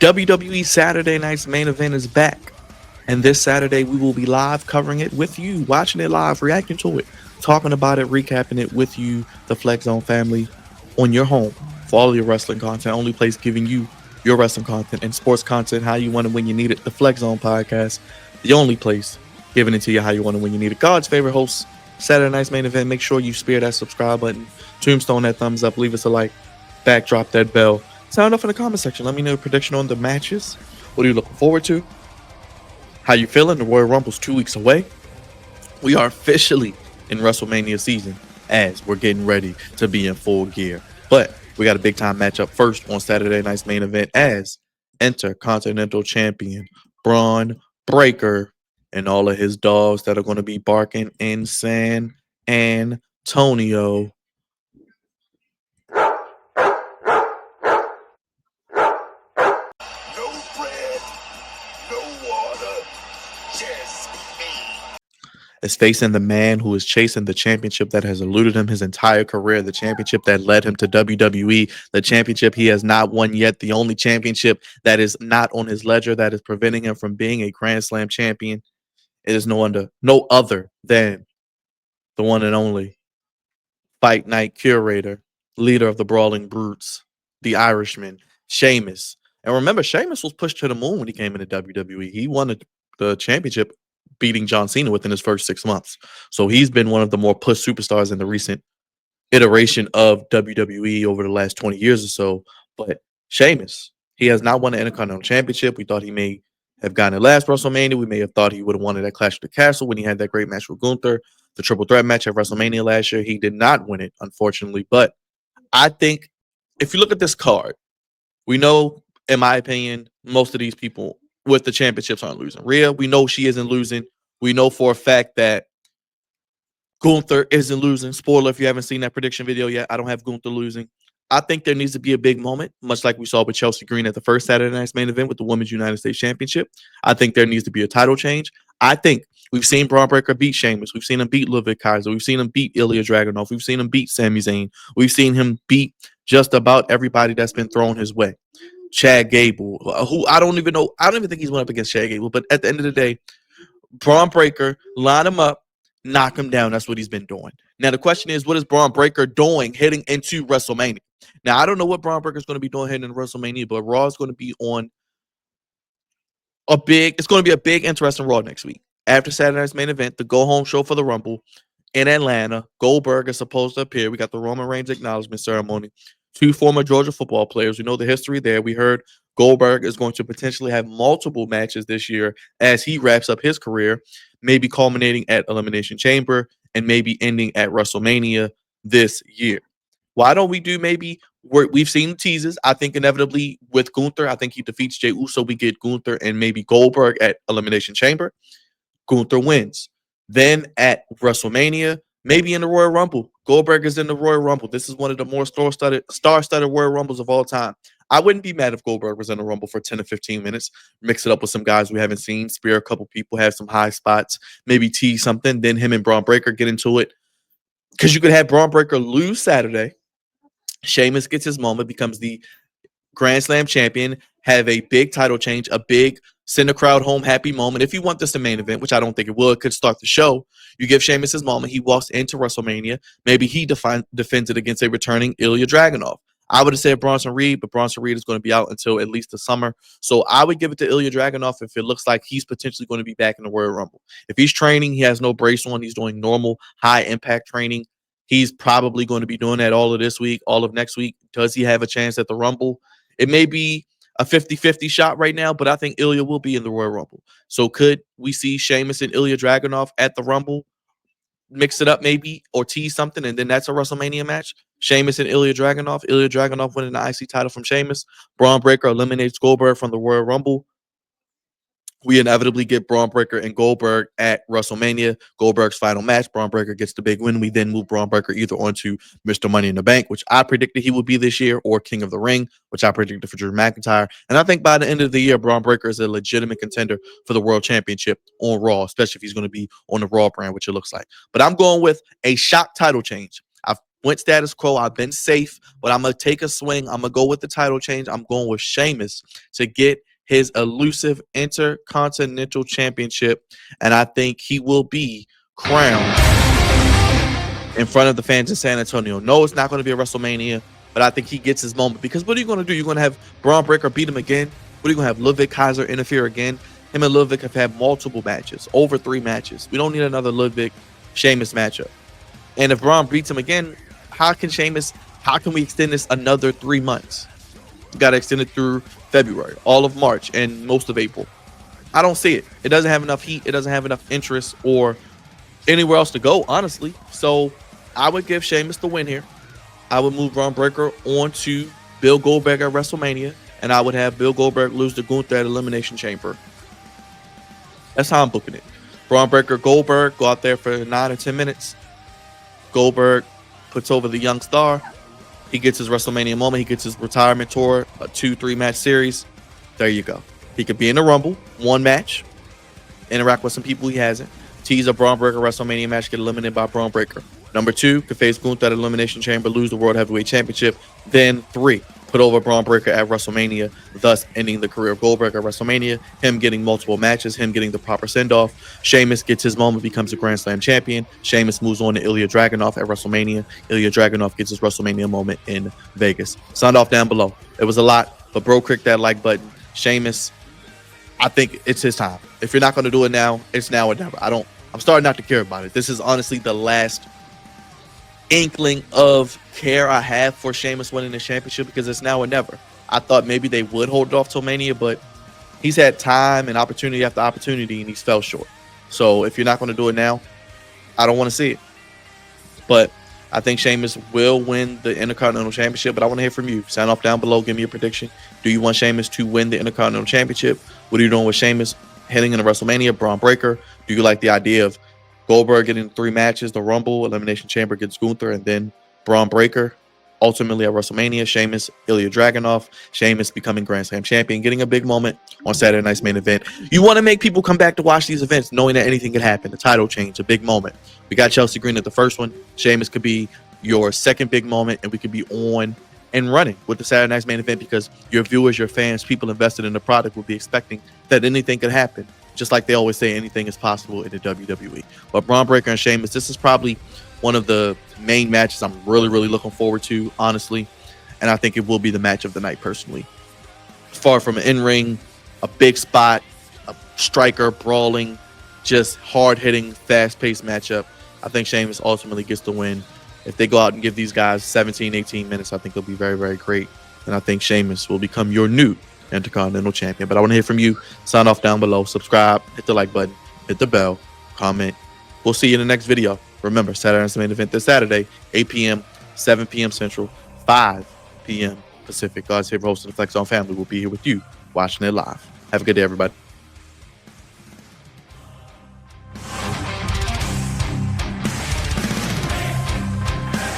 WWE Saturday Night's main event is back. And this Saturday, we will be live covering it with you, watching it live, reacting to it, talking about it, recapping it with you, the Flex Zone family, on your home for all your wrestling content. Only place giving you your wrestling content and sports content how you want it when you need it. The Flex Zone podcast, the only place giving it to you how you want it when you need it. God's favorite host, Saturday Night's main event. Make sure you spear that subscribe button, tombstone that thumbs up, leave us a like, backdrop that bell. Sound off in the comment section. Let me know your prediction on the matches. What are you looking forward to? How you feeling? The Royal Rumble's 2 weeks away. We are officially in WrestleMania season as we're getting ready to be in full gear. But we got a big time matchup first on Saturday night's main event as Intercontinental Champion Bron Breakker and all of his dogs that are going to be barking in San Antonio. Is facing the man who is chasing the championship that has eluded him his entire career, the championship that led him to WWE, the championship he has not won yet, the only championship that is not on his ledger that is preventing him from being a Grand Slam champion. It is no other than the one and only Fight Night curator, leader of the Brawling Brutes, the Irishman, Sheamus. And remember, Sheamus was pushed to the moon when he came into WWE. He won the championship beating John Cena within his first 6 months. So he's been one of the more pushed superstars in the recent iteration of WWE over the last 20 years or so. But Sheamus, he has not won the Intercontinental Championship. We thought he may have gotten it last WrestleMania. We may have thought he would have won it at Clash of the Castle when he had that great match with Gunther, the triple threat match at WrestleMania last year. He did not win it, unfortunately. But I think if you look at this card, we know, in my opinion, most of these people with the championships aren't losing. Rhea, we know she isn't losing. We know for a fact that Gunther isn't losing. Spoiler if you haven't seen that prediction video yet, I don't have Gunther losing. I think there needs to be a big moment, much like we saw with Chelsea Green at the first Saturday night's main event with the Women's United States Championship. I think there needs to be a title change. I think we've seen Bron Breakker beat Sheamus. We've seen him beat Ludwig Kaiser. We've seen him beat Ilya Dragunov. We've seen him beat Sami Zayn. We've seen him beat just about everybody that's been thrown his way. Chad Gable, who I don't even know. I don't even think he's went up against Chad Gable. But at the end of the day, Bron Breakker, line him up, knock him down. That's what he's been doing. Now, the question is, what is Bron Breakker doing heading into WrestleMania? Now, I don't know what Bron Breakker is going to be doing heading into WrestleMania, but Raw is going to be on it's going to be a big, interesting Raw next week. After Saturday night's main event, the go-home show for the Rumble in Atlanta, Goldberg is supposed to appear. We got the Roman Reigns acknowledgement ceremony. 2 former Georgia football players. We know the history there. We heard Goldberg is going to potentially have multiple matches this year as he wraps up his career, maybe culminating at Elimination Chamber and maybe ending at WrestleMania this year. Why don't we do we've seen teases. I think inevitably with Gunther, I think he defeats Jey Uso. We get Gunther and maybe Goldberg at Elimination Chamber. Gunther wins. Then at WrestleMania, maybe in the Royal Rumble. Goldberg is in the Royal Rumble. This is one of the more star-studded Royal Rumbles of all time. I wouldn't be mad if Goldberg was in the Rumble for 10 to 15 minutes. Mix it up with some guys we haven't seen. Spear a couple people, have some high spots. Maybe tease something. Then him and Bron Breakker get into it. Because you could have Bron Breakker lose Saturday. Sheamus gets his moment, becomes the Grand Slam champion, have a big title change, a big send the crowd home happy moment. If you want this to main event, which I don't think it will, it could start the show. You give Sheamus his moment. He walks into WrestleMania. Maybe he defends it against a returning Ilya Dragunov. I would have said Bronson Reed, but Bronson Reed is going to be out until at least the summer. So I would give it to Ilya Dragunov if it looks like he's potentially going to be back in the Royal Rumble. If he's training, he has no brace on, he's doing normal high-impact training. He's probably going to be doing that all of this week, all of next week. Does he have a chance at the Rumble? It may be a 50-50 shot right now, but I think Ilya will be in the Royal Rumble. So could we see Sheamus and Ilya Dragunov at the Rumble? Mix it up maybe or tease something, and then that's a WrestleMania match. Sheamus and Ilya Dragunov winning the IC title from Sheamus. Bron Breakker eliminates Goldberg from the Royal Rumble. We inevitably get Bron Breakker and Goldberg at WrestleMania. Goldberg's final match. Bron Breakker gets the big win. We then move Bron Breakker either onto Mr. Money in the Bank, which I predicted he would be this year, or King of the Ring, which I predicted for Drew McIntyre. And I think by the end of the year, Bron Breakker is a legitimate contender for the World Championship on Raw, especially if he's going to be on the Raw brand, which it looks like. But I'm going with a shock title change. I've went status quo. I've been safe, but I'm going to take a swing. I'm going to go with the title change. I'm going with Sheamus to get his elusive Intercontinental Championship, and I think he will be crowned in front of the fans in San Antonio. No, it's not going to be a WrestleMania, but I think he gets his moment. Because what are you going to do? You're going to have Bron Breakker beat him again? What are you going to have Ludwig Kaiser interfere again? Him and Ludwig have had multiple matches, over 3 matches. We don't need another Ludwig Sheamus matchup. And if Bron beats him again, how can we extend this another 3 months? You got to extend it through February, all of March, and most of April. I don't see it. It doesn't have enough heat. It doesn't have enough interest or anywhere else to go, honestly. So I would give Sheamus the win here. I would move Bron Breakker on to Bill Goldberg at WrestleMania, and I would have Bill Goldberg lose to Gunther at Elimination Chamber. That's how I'm booking it. Bron Breakker, Goldberg, go out there for 9 or 10 minutes. Goldberg puts over the young star. He gets his WrestleMania moment. He gets his retirement tour, a 2-3 match series. There you go. He could be in the Rumble, 1 match, interact with some people he hasn't. Tease a Bron Breakker WrestleMania match, get eliminated by Bron Breakker. Number 2, could face Gunther at Elimination Chamber, lose the World Heavyweight Championship. Then 3, put over Bron Breakker at WrestleMania, thus ending the career of Goldberg at WrestleMania, him getting multiple matches, him getting the proper send-off. Sheamus gets his moment, becomes a Grand Slam champion. Sheamus moves on to Ilya Dragunov at WrestleMania. Ilya Dragunov gets his WrestleMania moment in Vegas. Sound off down below. It was a lot, but bro, click that like button. Sheamus, I think it's his time. If you're not going to do it now, it's now or never. I'm starting not to care about it. This is honestly the last inkling of care I have for Sheamus winning the championship, because it's now or never. I thought maybe they would hold it off till Mania, but he's had time and opportunity after opportunity, and he's fell short. So if you're not going to do it now, I don't want to see it. But I think Sheamus will win the Intercontinental Championship, but I want to hear from you. Sound off down below. Give me a prediction. Do you want Sheamus to win the Intercontinental Championship? What are you doing with Sheamus heading into WrestleMania? Bron Breakker? Do you like the idea of Goldberg getting 3 matches, the Rumble, Elimination Chamber against Gunther, and then Bron Breakker ultimately at WrestleMania? Sheamus, Ilya Dragunov, Sheamus becoming Grand Slam champion, getting a big moment on Saturday night's main event. You want to make people come back to watch these events knowing that anything could happen. The title change, a big moment. We got Chelsea Green at the first one. Sheamus could be your second big moment, and we could be on and running with the Saturday night's main event, because your viewers, your fans, people invested in the product will be expecting that anything could happen. Just like they always say, anything is possible in the WWE. But Bron Breakker and Sheamus, this is probably one of the main matches I'm really, really looking forward to, honestly. And I think it will be the match of the night, personally. Far from an in-ring, a big spot, a striker, brawling, just hard-hitting, fast-paced matchup. I think Sheamus ultimately gets the win. If they go out and give these guys 17, 18 minutes, I think it'll be very, very great. And I think Sheamus will become your new Intercontinental Champion. But I want to hear from you. Sign off down below. Subscribe. Hit the like button. Hit the bell. Comment. We'll see you in the next video. Remember, Saturday night's main event this Saturday, 8 p.m., 7 p.m. Central, 5 p.m. Pacific. God's favorite host of the Flex On family will be here with you, watching it live. Have a good day, everybody.